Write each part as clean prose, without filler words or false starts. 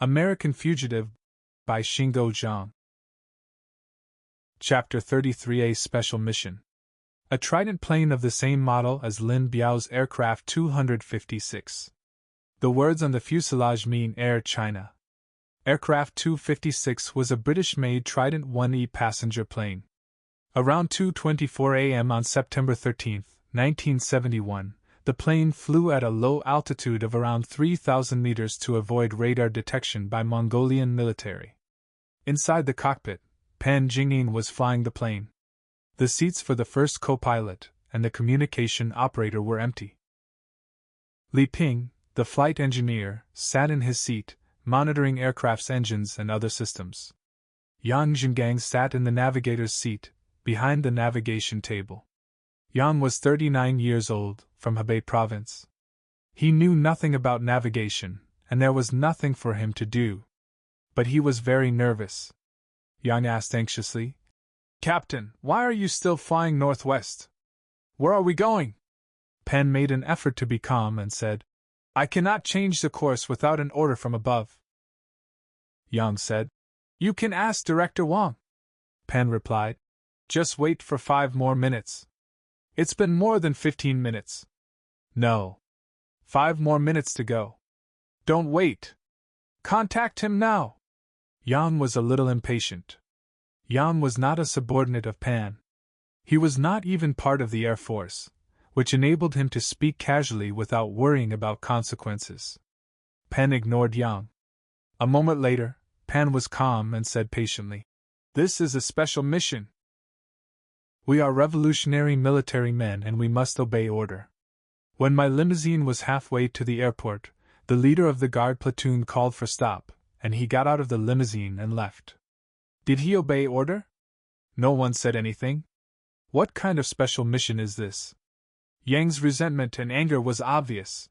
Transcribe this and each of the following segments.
American Fugitive by Shingo Zhang. Chapter 33: A Special Mission. A Trident plane of the same model as Lin Biao's aircraft 256. The words on the fuselage mean Air China. Aircraft 256 was a British-made Trident 1E passenger plane. Around 2:24 a.m. on September 13, 1971, the plane flew at a low altitude of around 3,000 meters to avoid radar detection by Mongolian military. Inside the cockpit, Pan Jingyin was flying the plane. The seats for the first co-pilot and the communication operator were empty. Li Ping, the flight engineer, sat in his seat, monitoring aircraft's engines and other systems. Yang Zhengang sat in the navigator's seat, behind the navigation table. Yang was 39 years old, from Hebei province. He knew nothing about navigation, and there was nothing for him to do. But he was very nervous. Yang asked anxiously, "Captain, why are you still flying northwest? Where are we going?" Pan made an effort to be calm and said, "I cannot change the course without an order from above." Yang said, "You can ask Director Wang." Pan replied, "Just wait for 5 more minutes. It's been more than 15 minutes. No. 5 more minutes to go. Don't wait. Contact him now." Yang was a little impatient. Yang was not a subordinate of Pan. He was not even part of the Air Force, which enabled him to speak casually without worrying about consequences. Pan ignored Yang. A moment later, Pan was calm and said patiently, "This is a special mission. We are revolutionary military men and we must obey order." When my limousine was halfway to the airport, the leader of the guard platoon called for stop, and he got out of the limousine and left. Did he obey order? No one said anything. What kind of special mission is this? Yang's resentment and anger was obvious.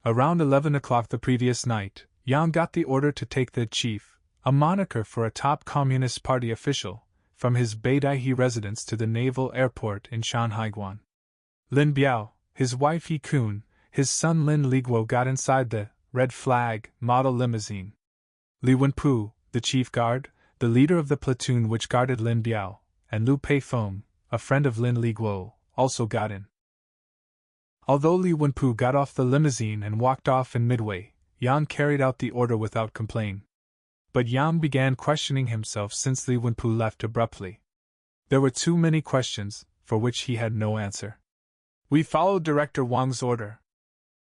Around 11 o'clock the previous night, Yang got the order to take the chief, a moniker for a top Communist Party official, from his Bei-Bei residence to the naval airport in Shanhaiguan. Lin Biao, his wife He Kun, his son Lin Liguo got inside the red flag model limousine. Li Wenpu, the chief guard, the leader of the platoon which guarded Lin Biao, and Lu Peifeng, a friend of Lin Liguo, also got in. Although Li Wenpu got off the limousine and walked off in midway, Yang carried out the order without complaint. But Yang began questioning himself since Li Wenpu left abruptly. There were too many questions, for which he had no answer. "We followed Director Wang's order."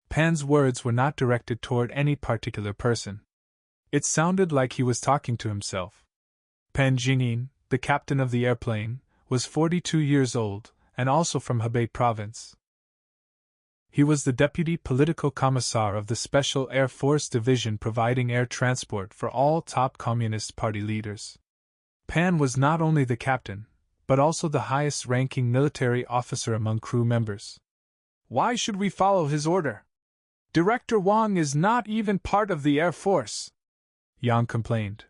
Pan's words were not directed toward any particular person. It sounded like he was talking to himself. Pan Jingyin, the captain of the airplane, was 42 years old, and also from Hebei province. He was the deputy political commissar of the Special Air Force Division providing air transport for all top Communist Party leaders. Pan was not only the captain, but also the highest-ranking military officer among crew members. "Why should we follow his order? Director Wang is not even part of the Air Force," Yang complained.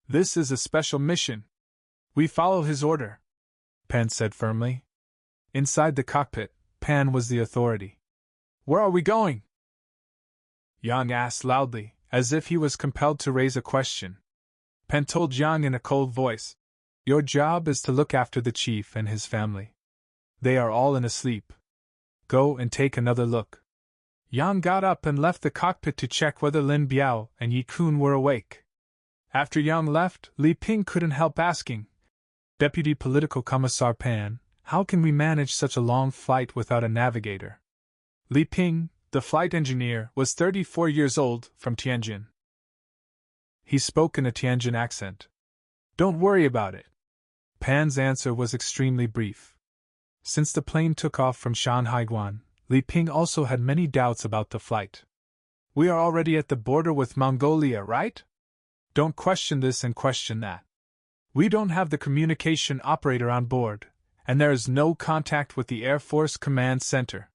"This is a special mission. We follow his order," Pan said firmly. Inside the cockpit, Pan was the authority. "Where are we going?" Yang asked loudly, as if he was compelled to raise a question. Pan told Yang in a cold voice, "Your job is to look after the chief and his family. They are all asleep. Go and take another look." Yang got up and left the cockpit to check whether Lin Biao and Ye Kun were awake. After Yang left, Li Ping couldn't help asking, "Deputy Political Commissar Pan, how can we manage such a long flight without a navigator?" Li Ping, the flight engineer, was 34 years old, from Tianjin. He spoke in a Tianjin accent. "Don't worry about it." Pan's answer was extremely brief. Since the plane took off from Shanhaiguan, Li Ping also had many doubts about the flight. "We are already at the border with Mongolia, right? Don't question this and question that. We don't have the communication operator on board, and there is no contact with the Air Force Command Center."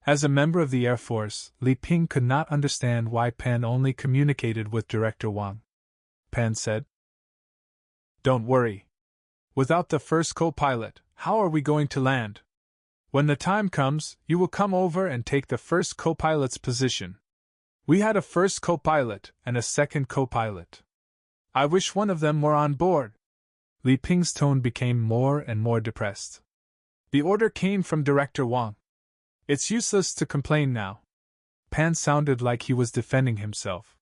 As a member of the Air Force, Li Ping could not understand why Pan only communicated with Director Wang. Pan said, "Don't worry. Without the first co-pilot, how are we going to land? When the time comes, you will come over and take the first co-pilot's position. We had a first co-pilot and a second co-pilot. I wish one of them were on board. Li Ping's tone became more and more depressed. The order came from Director Wang. It's useless to complain now. Pan sounded like he was defending himself.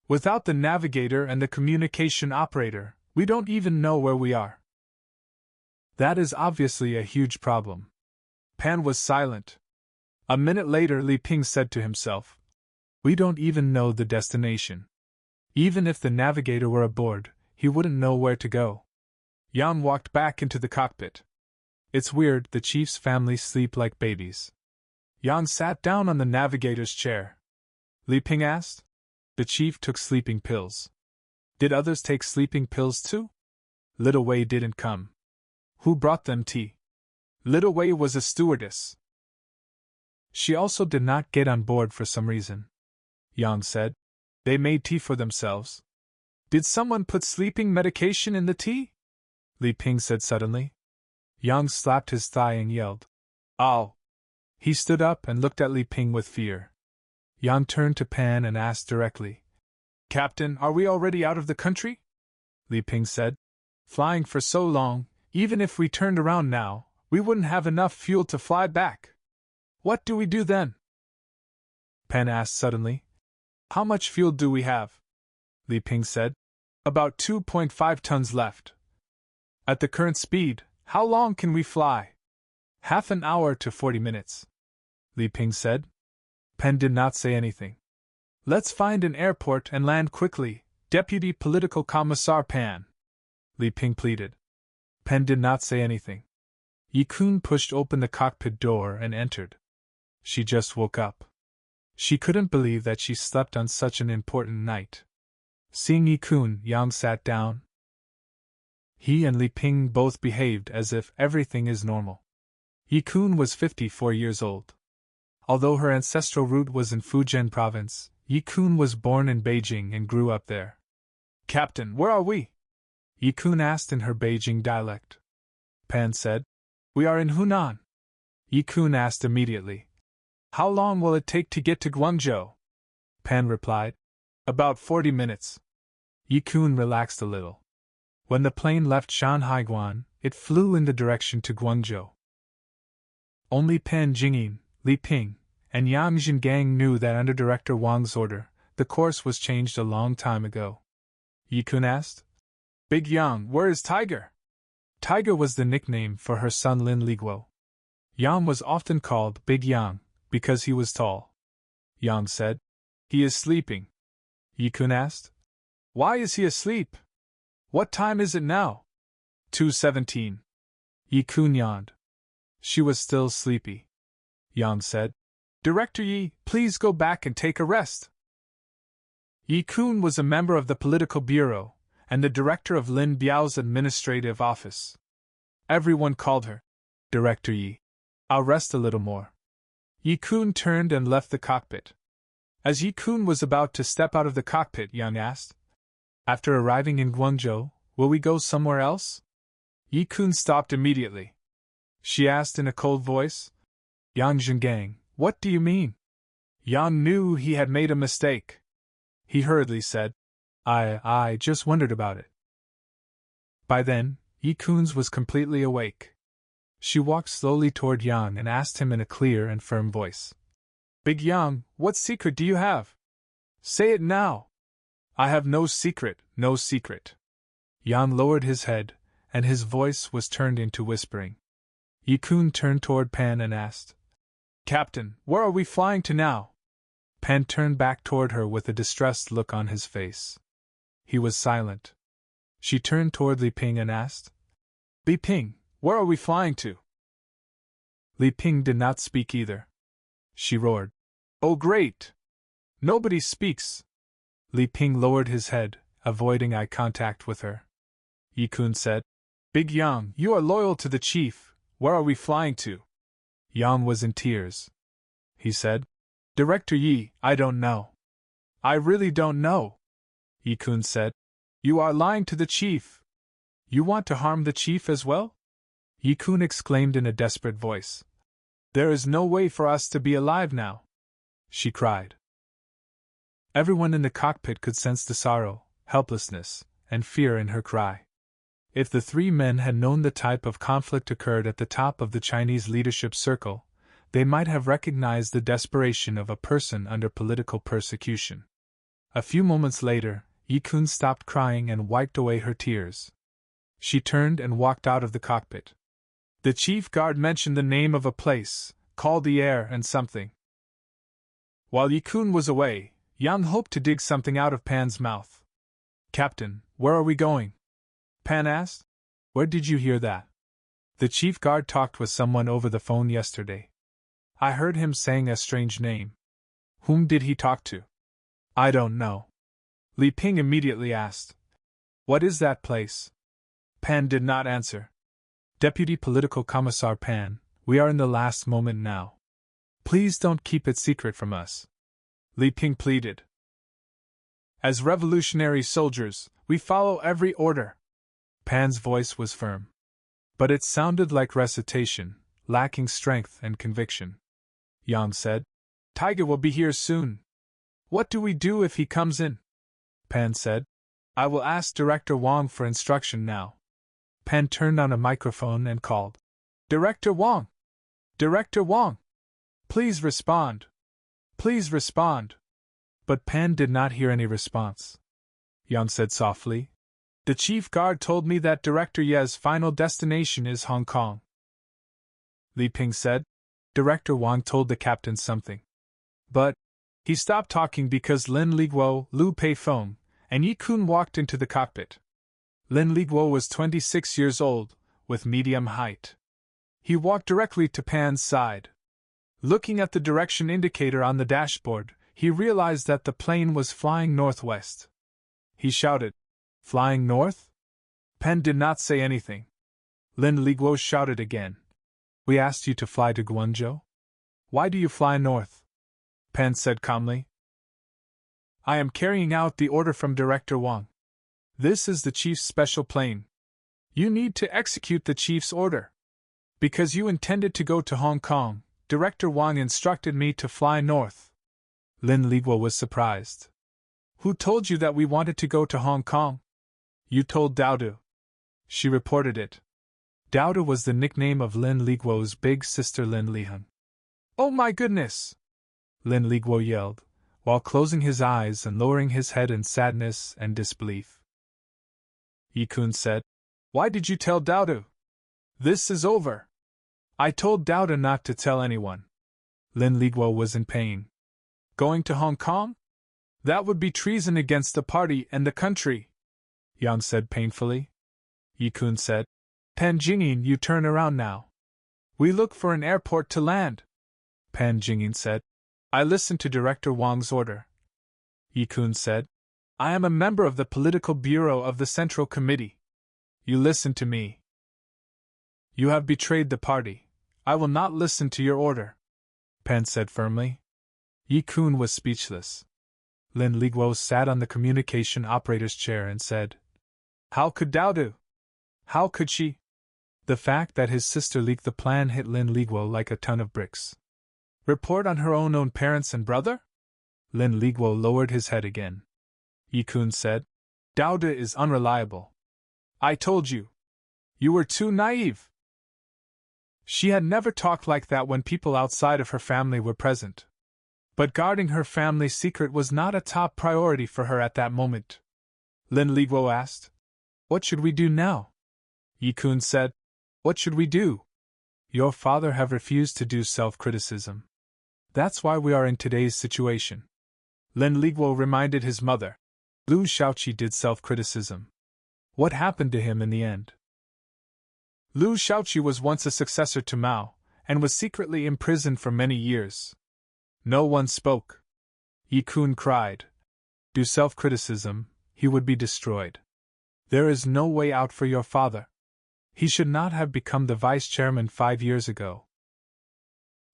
Without the navigator and the communication operator, we don't even know where we are. That is obviously a huge problem. Pan was silent. A minute later, Li Ping said to himself, "We don't even know the destination. Even if the navigator were aboard, he wouldn't know where to go." Yang walked back into the cockpit. "It's weird, the chief's family sleep like babies." Yang sat down on the navigator's chair. Li Ping asked. The chief took sleeping pills. Did others take sleeping pills too? Little Wei didn't come. Who brought them tea? Little Wei was a stewardess. She also did not get on board for some reason. Yang said. They made tea for themselves. Did someone put sleeping medication in the tea? Li Ping said suddenly. Yang slapped his thigh and yelled, "Ow!" He stood up and looked at Li Ping with fear. Yang turned to Pan and asked directly, "Captain, are we already out of the country?" Li Ping said, "Flying for so long, even if we turned around now, we wouldn't have enough fuel to fly back. What do we do then?" Pan asked suddenly. "How much fuel do we have?" Li Ping said, "About 2.5 tons left." "At the current speed, how long can we fly?" "Half an hour to 40 minutes. Li Ping said. Pan did not say anything. "Let's find an airport and land quickly, Deputy Political Commissar Pan," Li Ping pleaded. Pan did not say anything. Yi-kun pushed open the cockpit door and entered. She just woke up. She couldn't believe that she slept on such an important night. Seeing Yi-kun, Yang sat down. He and Li Ping both behaved as if everything is normal. Yi-kun was 54 years old. Although her ancestral root was in Fujian province, Yi-kun was born in Beijing and grew up there. "Captain, where are we?" Yi-kun asked in her Beijing dialect. Pan said, "We are in Hunan." Yi-kun asked immediately, "How long will it take to get to Guangzhou?" Pan replied, "About 40 minutes." Yi-kun relaxed a little. When the plane left Shanhaiguan, it flew in the direction to Guangzhou. Only Pan Jingyin, Li Ping, and Yang Zhengang knew that under Director Wang's order, the course was changed a long time ago. Yi-kun asked, "Big Yang, where is Tiger?" Tiger was the nickname for her son Lin Liguo. Yang was often called Big Yang, because he was tall. Yang said, "He is sleeping." Yi-kun asked, "Why is he asleep? What time is it now?" 2:17. Yi-kun yawned. She was still sleepy. Yang said, "Director Yi, please go back and take a rest." Yi-kun was a member of the Political Bureau, and the director of Lin Biao's administrative office. Everyone called her Director Yi. "I'll rest a little more." Yi-kun turned and left the cockpit. As Yi-kun was about to step out of the cockpit, Yang asked, "After arriving in Guangzhou, will we go somewhere else?" Yi-kun stopped immediately. She asked in a cold voice, "Yang Zhengang, what do you mean?" Yang knew he had made a mistake. He hurriedly said, I just wondered about it." By then, Yi-kun was completely awake. She walked slowly toward Yang and asked him in a clear and firm voice, "Big Yang, what secret do you have? Say it now." "I have no secret, no secret." Yang lowered his head, and his voice was turned into whispering. Yi-kun turned toward Pan and asked, "Captain, where are we flying to now?" Pan turned back toward her with a distressed look on his face. He was silent. She turned toward Li Ping and asked, "Li Ping, where are we flying to?" Li Ping did not speak either. She roared, "Oh great! Nobody speaks!" Li Ping lowered his head, avoiding eye contact with her. Yi-kun said, "Big Yang, you are loyal to the chief, where are we flying to?" Yang was in tears. He said, "Director Yi, I don't know. I really don't know." Yi-kun said, "You are lying to the chief. You want to harm the chief as well?" Yi-kun exclaimed in a desperate voice. "There is no way for us to be alive now," she cried. Everyone in the cockpit could sense the sorrow, helplessness, and fear in her cry. If the three men had known the type of conflict occurred at the top of the Chinese leadership circle, they might have recognized the desperation of a person under political persecution. A few moments later, Yi-kun stopped crying and wiped away her tears. She turned and walked out of the cockpit. The chief guard mentioned the name of a place, called the air and something. While Yi-kun was away, Yang hoped to dig something out of Pan's mouth. "Captain, where are we going?" Pan asked. "Where did you hear that?" "The chief guard talked with someone over the phone yesterday. I heard him saying a strange name." "Whom did he talk to?" "I don't know." Li Ping immediately asked. "What is that place?" Pan did not answer. "Deputy Political Commissar Pan, we are in the last moment now. Please don't keep it secret from us," Li Ping pleaded. "As revolutionary soldiers, we follow every order." Pan's voice was firm. But it sounded like recitation, lacking strength and conviction. Yang said, "Tiger will be here soon. What do we do if he comes in?" Pan said, "I will ask Director Wang for instruction now." Pan turned on a microphone and called, "Director Wang! Director Wang! Please respond! Please respond!" But Pan did not hear any response. Yang said softly, "The chief guard told me that Director Ye's final destination is Hong Kong." Li Ping said, "Director Wang told the captain something. But he stopped talking because Lin Liguo, Liu Peifeng, and Yi-kun walked into the cockpit. Lin Liguo was 26 years old, with medium height. He walked directly to Pan's side. Looking at the direction indicator on the dashboard, he realized that the plane was flying northwest. He shouted, "Flying north?" Pan did not say anything. Lin Liguo shouted again, "We asked you to fly to Guangzhou? Why do you fly north?" Pan said calmly, "I am carrying out the order from Director Wang. This is the chief's special plane. You need to execute the chief's order. Because you intended to go to Hong Kong, Director Wang instructed me to fly north." Lin Liguo was surprised. "Who told you that we wanted to go to Hong Kong?" "You told Daodu." She reported it. Daodu was the nickname of Lin Liguo's big sister Lin Liheng. "Oh my goodness!" Lin Liguo yelled, while closing his eyes and lowering his head in sadness and disbelief. Yi-kun said, "Why did you tell Daodu? This is over." "I told Daodu not to tell anyone." Lin Liguo was in pain. "Going to Hong Kong? That would be treason against the party and the country," Yang said painfully. Yi-kun said, "Pan Jingyin, you turn around now. We look for an airport to land." Pan Jingyin said, "I listened to Director Wang's order." Yi-kun said, "I am a member of the Political Bureau of the Central Committee. You listen to me." "You have betrayed the party. I will not listen to your order," Pan said firmly. Yi-kun was speechless. Lin Liguo sat on the communication operator's chair and said, "How could Daodu? How could she?" The fact that his sister leaked the plan hit Lin Liguo like a ton of bricks. Report on her own parents and brother? Lin Liguo lowered his head again. Yi-kun said, "Daodu is unreliable. I told you. You were too naive." She had never talked like that when people outside of her family were present. But guarding her family's secret was not a top priority for her at that moment. Lin Liguo asked, "What should we do now?" Yi-kun said, "What should we do? Your father have refused to do self-criticism. That's why we are in today's situation." Lin Liguo reminded his mother. Liu Shaoqi did self-criticism. What happened to him in the end? Liu Shaoqi was once a successor to Mao, and was secretly imprisoned for many years. No one spoke. Yi-kun cried. Do self-criticism, he would be destroyed. There is no way out for your father. He should not have become the vice-chairman 5 years ago.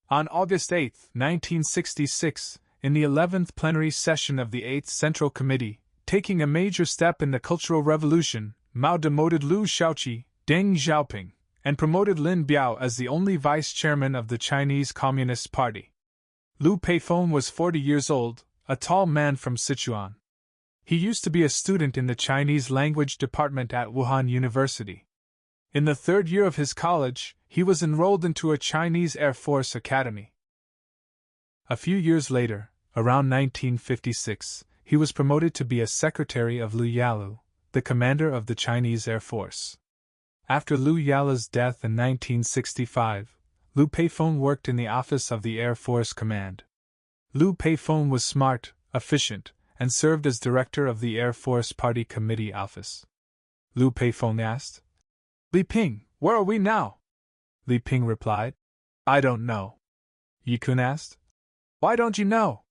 On August 8, 1966, in the 11th plenary session of the 8th Central Committee, taking a major step in the Cultural Revolution, Mao demoted Liu Shaoqi, Deng Xiaoping, and promoted Lin Biao as the only vice-chairman of the Chinese Communist Party. Liu Peifeng was 40 years old, a tall man from Sichuan. He used to be a student in the Chinese language department at Wuhan University. In the third year of his college, he was enrolled into a Chinese Air Force academy. A few years later, around 1956, he was promoted to be a secretary of Liu Yalu, the commander of the Chinese Air Force. After Liu Yalu's death in 1965, Liu Peifeng worked in the office of the Air Force Command. Liu Peifeng was smart, efficient, and served as director of the Air Force Party Committee office. Liu Peifeng asked, "Li Ping, where are we now?" Li Ping replied, "I don't know." Yi Kun asked, "Why don't you know?"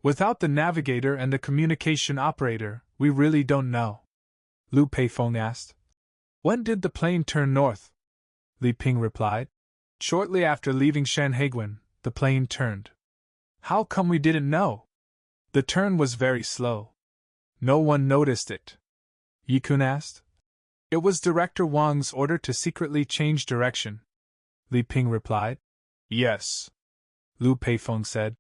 "Without the navigator and the communication operator, we really don't know." Liu Peifeng asked, "When did the plane turn north?" Li Ping replied, "Shortly after leaving Shanhaiguan, the plane turned." "How come we didn't know?" "The turn was very slow. No one noticed it." Yi Kun asked. "It was Director Wang's order to secretly change direction." Li Ping replied. "Yes." Liu Peifeng said,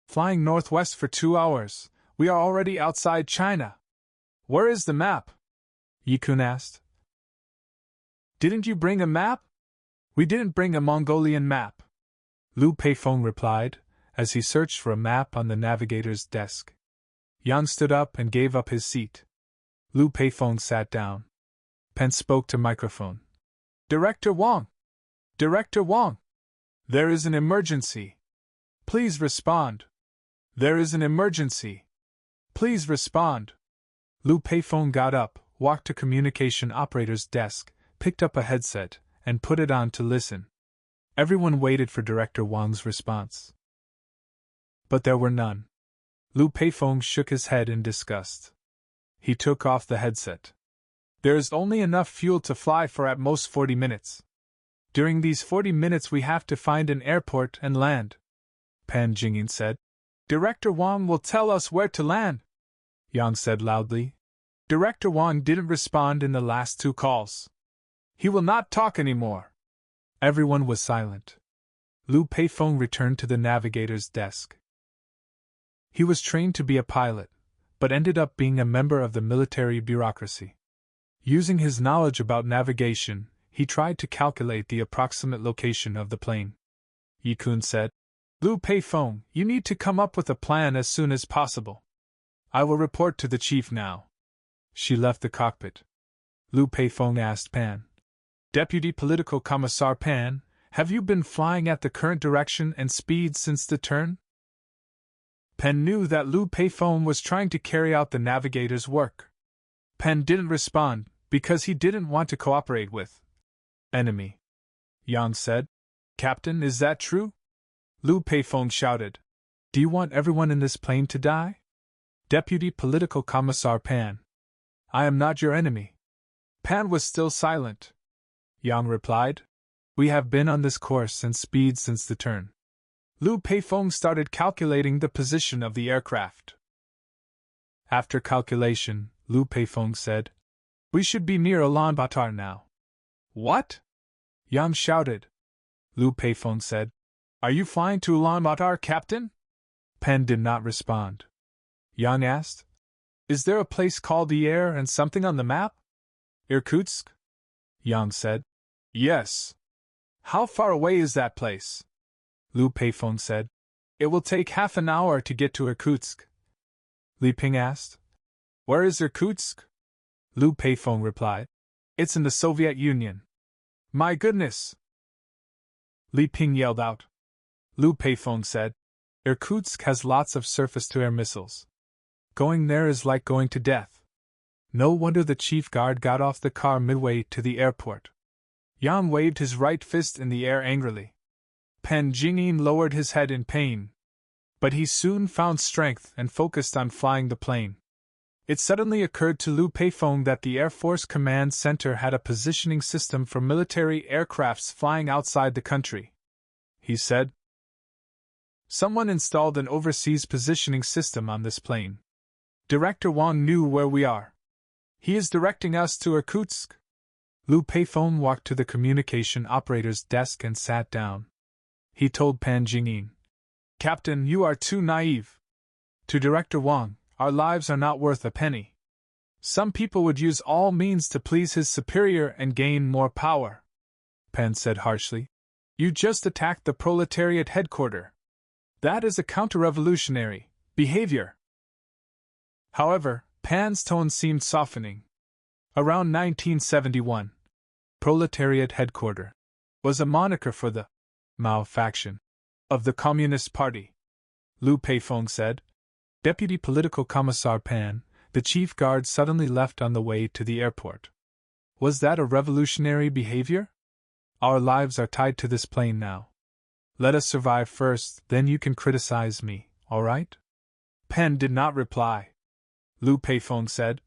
"Flying northwest for 2 hours, we are already outside China." "Where is the map?" Yi Kun asked. "Didn't you bring a map?" "We didn't bring a Mongolian map," Liu Peifeng replied, as he searched for a map on the navigator's desk. Yang stood up and gave up his seat. Liu Peifeng sat down. Pen spoke to microphone. "Director Wang! Director Wang! There is an emergency. Please respond. There is an emergency. Please respond." Liu Peifeng got up, walked to communication operator's desk, picked up a headset, and put it on to listen. Everyone waited for Director Wang's response. But there were none. Liu Peifeng shook his head in disgust. He took off the headset. "There is only enough fuel to fly for at most 40 minutes. During these 40 minutes we have to find an airport and land," Pan Jingyin said. "Director Wang will tell us where to land," Yang said loudly. "Director Wang didn't respond in the last 2 calls. He will not talk anymore." Everyone was silent. Liu Peifeng returned to the navigator's desk. He was trained to be a pilot, but ended up being a member of the military bureaucracy. Using his knowledge about navigation, he tried to calculate the approximate location of the plane. Yi Kun said, "Liu Peifeng, you need to come up with a plan as soon as possible. I will report to the chief now." She left the cockpit. Liu Peifeng asked Pan, "Deputy Political Commissar Pan, have you been flying at the current direction and speed since the turn?" Pan knew that Liu Peifeng was trying to carry out the navigator's work. Pan didn't respond, because he didn't want to cooperate with enemy. Yang said, "Captain, is that true?" Liu Peifeng shouted, "Do you want everyone in this plane to die?" Deputy Political Commissar Pan, "I am not your enemy." Pan was still silent. Yang replied, "We have been on this course and speed since the turn." Liu Peifeng started calculating the position of the aircraft. After calculation, Liu Peifeng said, "We should be near Ulaanbaatar now." "What?" Yang shouted. Liu Peifeng said, "Are you flying to Ulaanbaatar, Captain?" Pan did not respond. Yang asked, "Is there a place called Air and something on the map?" "Irkutsk?" Yang said, "Yes." "How far away is that place?" Liu Peifeng said, "It will take half an hour to get to Irkutsk." Li Ping asked, "Where is Irkutsk?" Liu Peifeng replied, "It's in the Soviet Union." "My goodness!" Li Ping yelled out. Liu Peifeng said, "Irkutsk has lots of surface-to-air missiles. Going there is like going to death." No wonder the chief guard got off the car midway to the airport. Yang waved his right fist in the air angrily. Pan Jingyin lowered his head in pain. But he soon found strength and focused on flying the plane. It suddenly occurred to Liu Peifeng that the Air Force Command Center had a positioning system for military aircrafts flying outside the country. He said, "Someone installed an overseas positioning system on this plane. Director Wang knew where we are. He is directing us to Irkutsk." Liu Peifeng walked to the communication operator's desk and sat down. He told Pan Jingyin, "Captain, you are too naive. To Director Wang, our lives are not worth a penny. Some people would use all means to please his superior and gain more power. Pan said harshly. You just attacked the proletariat headquarters. That is a counter-revolutionary behavior. However, Pan's tone seemed softening. Around 1971, proletariat headquarters was a moniker for the Mao faction of the Communist Party. Liu Peifeng said. Deputy Political Commissar Pan, the chief guard, suddenly left on the way to the airport. Was that a revolutionary behavior? Our lives are tied to this plane now. Let us survive first, then you can criticize me, all right? Pan did not reply. Liu Peifeng said,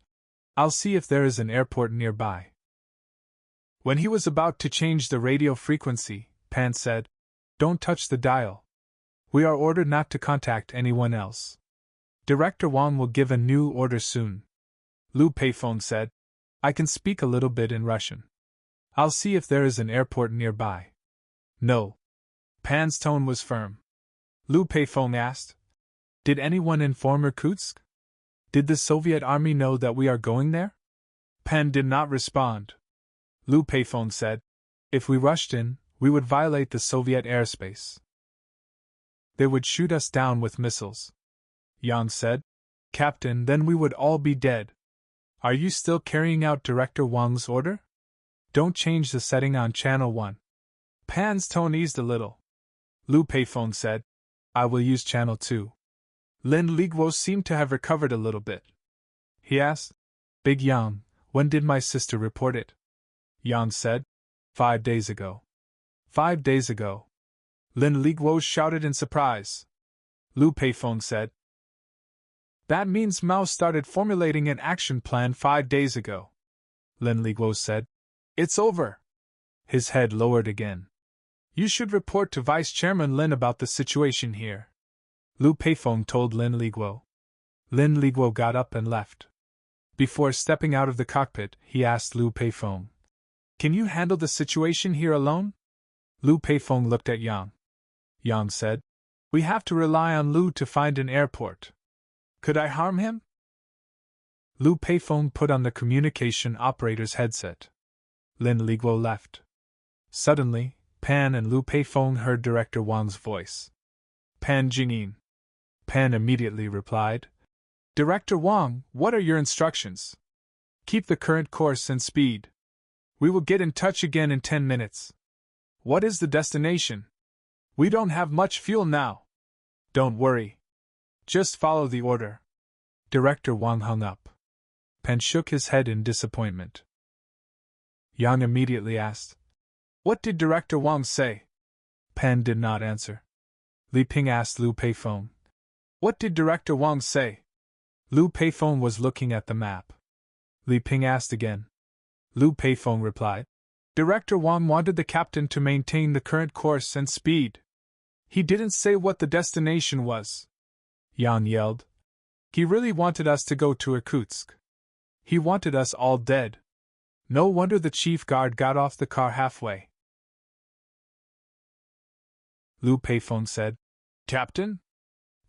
I'll see if there is an airport nearby. When he was about to change the radio frequency, Pan said, Don't touch the dial. We are ordered not to contact anyone else. Director Wang will give a new order soon. Liu Peifeng said, I can speak a little bit in Russian. I'll see if there is an airport nearby. No. Pan's tone was firm. Liu Peifeng asked, Did anyone inform Irkutsk? Did the Soviet army know that we are going there? Pan did not respond. Liu Peifeng said, If we rushed in, we would violate the Soviet airspace. They would shoot us down with missiles. Yang said, Captain, then we would all be dead. Are you still carrying out Director Wang's order? Don't change the setting on Channel 1. Pan's tone eased a little. Liu Peifeng said, I will use Channel 2. Lin Biao seemed to have recovered a little bit. He asked, Big Yang, when did my sister report it? Yang said, 5 days ago. 5 days ago. Lin Biao shouted in surprise. Liu Peifeng said, That means Mao started formulating an action plan 5 days ago. Lin Biao said, It's over. His head lowered again. You should report to Vice Chairman Lin about the situation here. Liu Peifeng told Lin Biao. Lin Biao got up and left. Before stepping out of the cockpit, he asked Liu Peifeng, Can you handle the situation here alone? Liu Peifeng looked at Yang. Yang said, We have to rely on Liu to find an airport. Could I harm him? Liu Peifeng put on the communication operator's headset. Lin Biao left. Suddenly, Pan and Liu Peifeng heard Director Wang's voice. Pan Jingyin. Pan immediately replied, Director Wang, what are your instructions? Keep the current course and speed. We will get in touch again in 10 minutes. What is the destination? We don't have much fuel now. Don't worry. Just follow the order. Director Wang hung up. Pan shook his head in disappointment. Yang immediately asked, What did Director Wang say? Pan did not answer. Li Ping asked Liu Peifeng, What did Director Wang say? Liu Peifeng was looking at the map. Li Ping asked again. Liu Peifeng replied, Director Wang wanted the captain to maintain the current course and speed. He didn't say what the destination was. Yang yelled. He really wanted us to go to Irkutsk. He wanted us all dead. No wonder the chief guard got off the car halfway. Liu Peifeng said, Captain?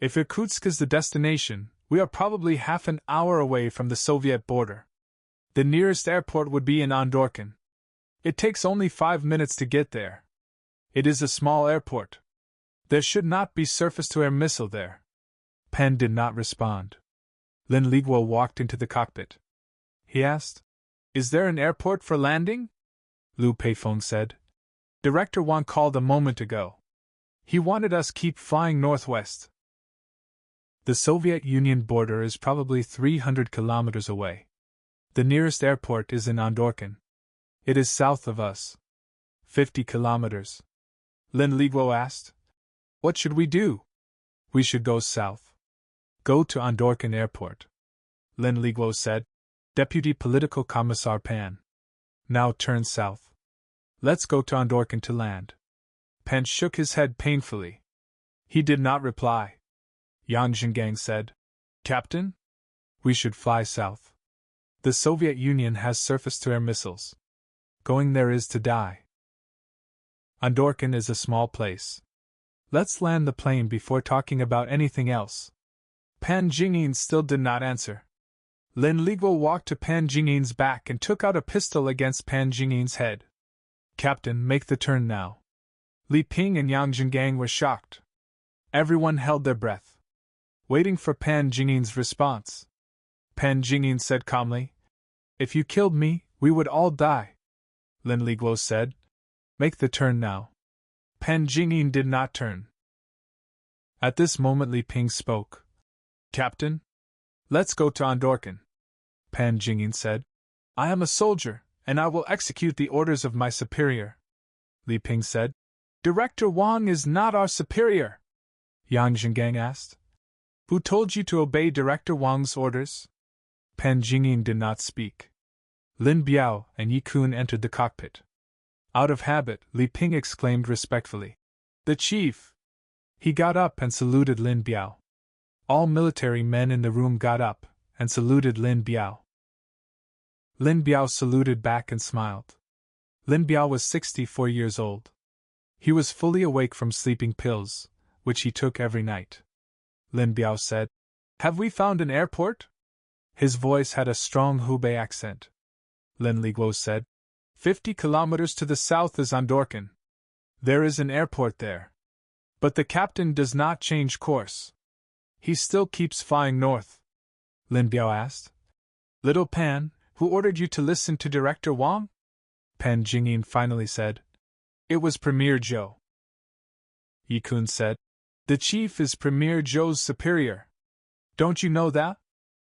If Irkutsk is the destination, we are probably half an hour away from the Soviet border. The nearest airport would be in Andorkin. It takes only 5 minutes to get there. It is a small airport. There should not be surface-to-air missile there. Pan did not respond. Lin Biao walked into the cockpit. He asked, Is there an airport for landing? Liu Peifeng said, Director Wang called a moment ago. He wanted us keep flying northwest. The Soviet Union border is probably 300 kilometers away. The nearest airport is in Andorkin. It is south of us. 50 kilometers. Lin Biao asked, What should we do? We should go south. Go to Andorkin Airport. Lin Biao said, Deputy Political Commissar Pan. Now turn south. Let's go to Andorkin to land. Pan shook his head painfully. He did not reply. Yang Zhengang said, Captain? We should fly south. The Soviet Union has surface-to-air missiles. Going there is to die. Andorkin is a small place. Let's land the plane before talking about anything else. Pan Jingyin still did not answer. Lin Liguo walked to Pan Jingyin's back and took out a pistol against Pan Jingyin's head. Captain, make the turn now. Li Ping and Yang Zhengang were shocked. Everyone held their breath, waiting for Pan Jingyin's response. Pan Jingyin said calmly, "If you killed me, we would all die." Lin Liguo said, "Make the turn now." Pan Jingyin did not turn. At this moment Li Ping spoke. "Captain, let's go to Andorkan." Pan Jingyin said, "I am a soldier, and I will execute the orders of my superior." Li Ping said, "Director Wang is not our superior." Yang Zhengang asked, "Who told you to obey Director Wang's orders?" Pan Jingyin did not speak. Lin Biao and Yi Kun entered the cockpit. Out of habit, Li Ping exclaimed respectfully, "The chief!" He got up and saluted Lin Biao. All military men in the room got up and saluted Lin Biao. Lin Biao saluted back and smiled. Lin Biao was 64 years old. He was fully awake from sleeping pills, which he took every night. Lin Biao said, "Have we found an airport?" His voice had a strong Hubei accent. Lin Liguo said, 50 kilometers to the south is Andorkan. There is an airport there. But the captain does not change course. He still keeps flying north." Lin Biao asked, "Little Pan, who ordered you to listen to Director Wang?" Pan Jingyin finally said, "It was Premier Zhou." Yi Kun said, "The chief is Premier Zhou's superior. Don't you know that?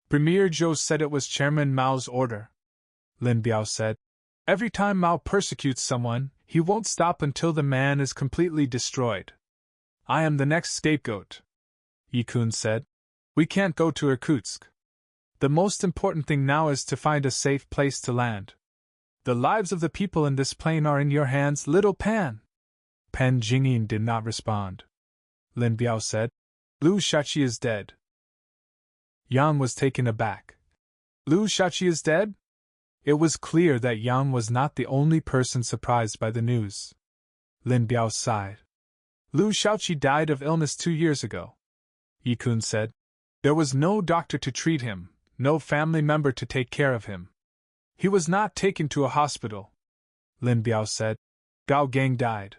Premier Zhou said it was Chairman Mao's order." Lin Biao said, "Every time Mao persecutes someone, he won't stop until the man is completely destroyed. I am the next scapegoat." Yi Kun said, "We can't go to Irkutsk. The most important thing now is to find a safe place to land. The lives of the people in this plane are in your hands, little Pan." Pan Jingyin did not respond. Lin Biao said, "Liu Shaoqi is dead." Yang was taken aback. "Liu Shaoqi is dead?" It was clear that Yang was not the only person surprised by the news. Lin Biao sighed. "Liu Shaoqi died of illness 2 years ago." Yi Kun said, "There was no doctor to treat him, no family member to take care of him. He was not taken to a hospital." Lin Biao said, "Gao Gang died.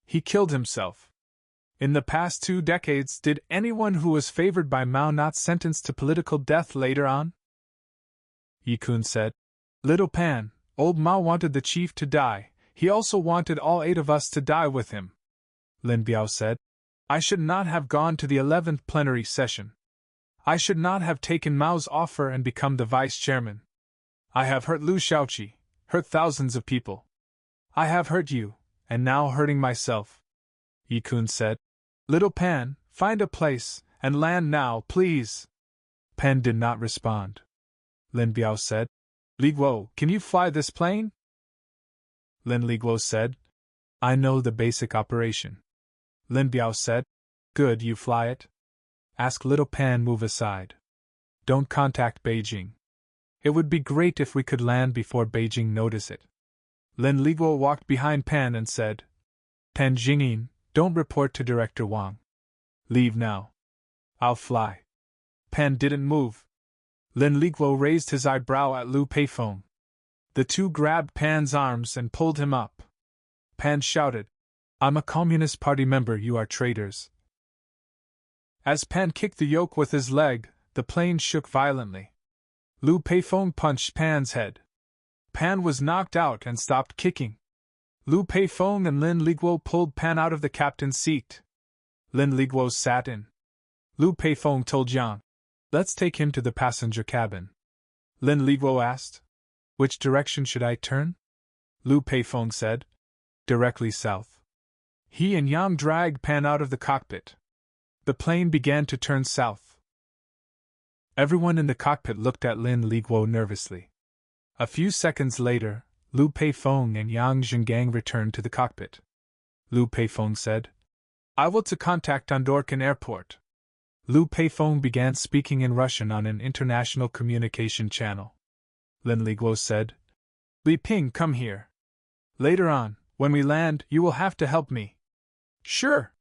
He killed himself. In the past 2 decades, did anyone who was favored by Mao not sentenced to political death later on?" Yi Kun said, "Little Pan, old Mao wanted the chief to die, he also wanted all 8 of us to die with him." Lin Biao said, "I should not have gone to the 11th plenary session. I should not have taken Mao's offer and become the vice chairman. I have hurt Liu Shaoqi, hurt thousands of people. I have hurt you, and now hurting myself." Yi Kun said, "Little Pan, find a place, and land now, please." Pan did not respond. Lin Biao said, "Liguo, can you fly this plane?" Lin Liguo said, "I know the basic operation." Lin Biao said, "Good, you fly it. Ask little Pan move aside. Don't contact Beijing. It would be great if we could land before Beijing notice it." Lin Liguo walked behind Pan and said, "Pan Jingyin, don't report to Director Wang. Leave now. I'll fly." Pan didn't move. Lin Liguo raised his eyebrow at Liu Peifeng. The two grabbed Pan's arms and pulled him up. Pan shouted, "I'm a Communist Party member, you are traitors." As Pan kicked the yoke with his leg, the plane shook violently. Liu Peifeng punched Pan's head. Pan was knocked out and stopped kicking. Liu Peifeng and Lin Liguo pulled Pan out of the captain's seat. Lin Liguo sat in. Liu Peifeng told Yang, "Let's take him to the passenger cabin." Lin Liguo asked, "Which direction should I turn?" Liu Peifeng said, "Directly south." He and Yang dragged Pan out of the cockpit. The plane began to turn south. Everyone in the cockpit looked at Lin Liguo nervously. A few seconds later, Liu Peifeng and Yang Zhengang returned to the cockpit. Liu Peifeng said, "I will to contact Andorkan Airport." Liu Peifeng began speaking in Russian on an international communication channel. Lin Liguo said, "Li Ping, come here. Later on, when we land, you will have to help me." "Sure."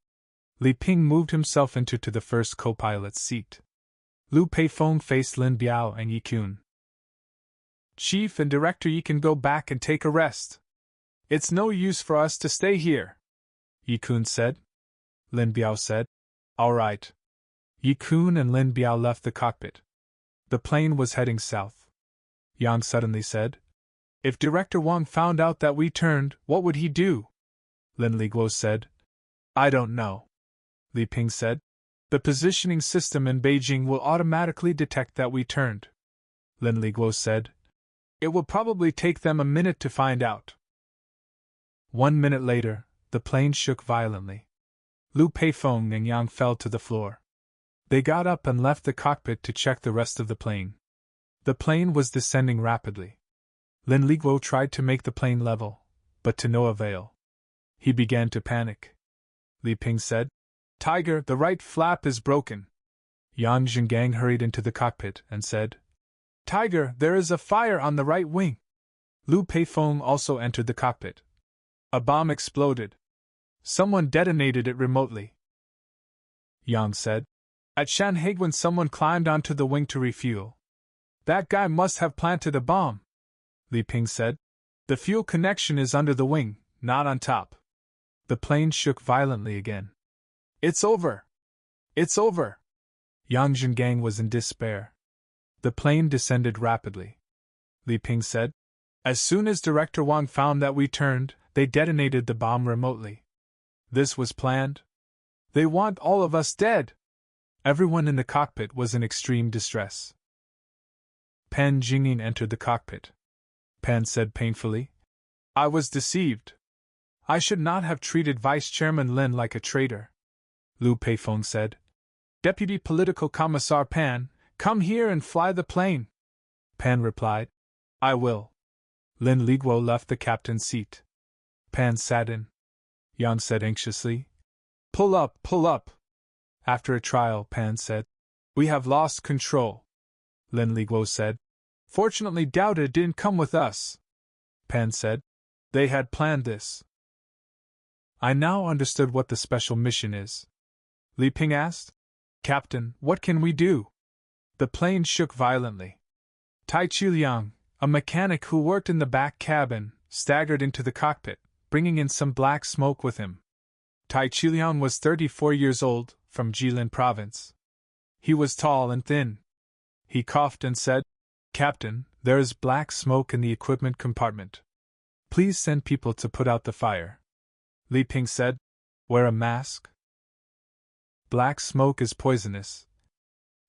Li Ping moved himself into the first co-pilot's seat. Liu Peifeng faced Lin Biao and Yi Kun. Chief and Director Yi can go back and take a rest. It's no use for us to stay here, Yi Kun said. Lin Biao said, All right. Yi Kun and Lin Biao left the cockpit. The plane was heading south. Yang suddenly said, If Director Wang found out that we turned, what would he do? Lin Liguo said, I don't know. Li Ping said, The positioning system in Beijing will automatically detect that we turned. Lin Liguo said, It will probably take them a minute to find out. 1 minute later, the plane shook violently. Liu Peifeng and Yang fell to the floor. They got up and left the cockpit to check the rest of the plane. The plane was descending rapidly. Lin Liguo tried to make the plane level, but to no avail. He began to panic. Li Ping said, Tiger, the right flap is broken. Yang Zhengang hurried into the cockpit and said, Tiger, there is a fire on the right wing. Liu Peifeng also entered the cockpit. A bomb exploded. Someone detonated it remotely. Yang said, At Shanhaiguan someone climbed onto the wing to refuel. That guy must have planted a bomb. Li Ping said, The fuel connection is under the wing, not on top. The plane shook violently again. It's over! It's over! Yang Zhengang was in despair. The plane descended rapidly. Li Ping said, As soon as Director Wang found that we turned, they detonated the bomb remotely. This was planned. They want all of us dead. Everyone in the cockpit was in extreme distress. Pan Jingyin entered the cockpit. Pan said painfully, I was deceived. I should not have treated Vice Chairman Lin like a traitor. Liu Peifeng said, Deputy Political Commissar Pan, come here and fly the plane. Pan replied, I will. Lin Liguo left the captain's seat. Pan sat in. Yang said anxiously, Pull up, pull up. After a trial, Pan said, We have lost control. Lin Liguo said, Fortunately Dauda didn't come with us. Pan said, They had planned this. I now understood what the special mission is. Li Ping asked, Captain, what can we do? The plane shook violently. Tai Chiliang, a mechanic who worked in the back cabin, staggered into the cockpit, bringing in some black smoke with him. Tai Chiliang was 34 years old, from Jilin province. He was tall and thin. He coughed and said, Captain, there is black smoke in the equipment compartment. Please send people to put out the fire. Li Ping said, Wear a mask. Black smoke is poisonous.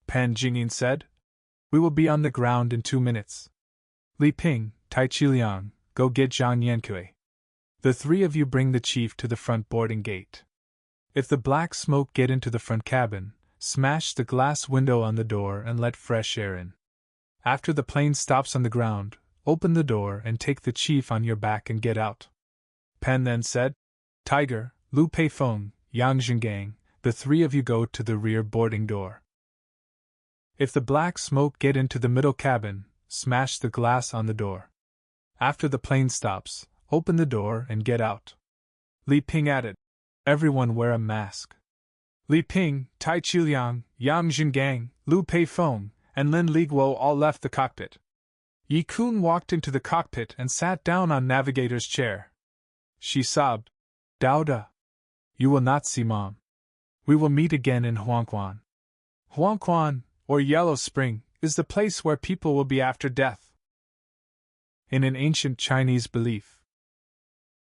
Pan Jingyin said, We will be on the ground in 2 minutes. Li Ping, Tai Chiliang, go get Zhang Yankui. The three of you bring the chief to the front boarding gate. If the black smoke get into the front cabin, smash the glass window on the door and let fresh air in. After the plane stops on the ground, open the door and take the chief on your back and get out. Pan then said, Tiger, Liu Peifeng, Yang Zhengang, the three of you go to the rear boarding door. If the black smoke get into the middle cabin, smash the glass on the door. After the plane stops, open the door and get out. Li Ping added, Everyone wear a mask. Li Ping, Tai Chiliang, Yang Zhengang, Liu Peifeng, and Lin Liguo all left the cockpit. Yi Kun walked into the cockpit and sat down on navigator's chair. She sobbed, Dauda. You will not see Mom. We will meet again in Huangquan. Huangquan, or Yellow Spring, is the place where people will be after death. In an ancient Chinese belief,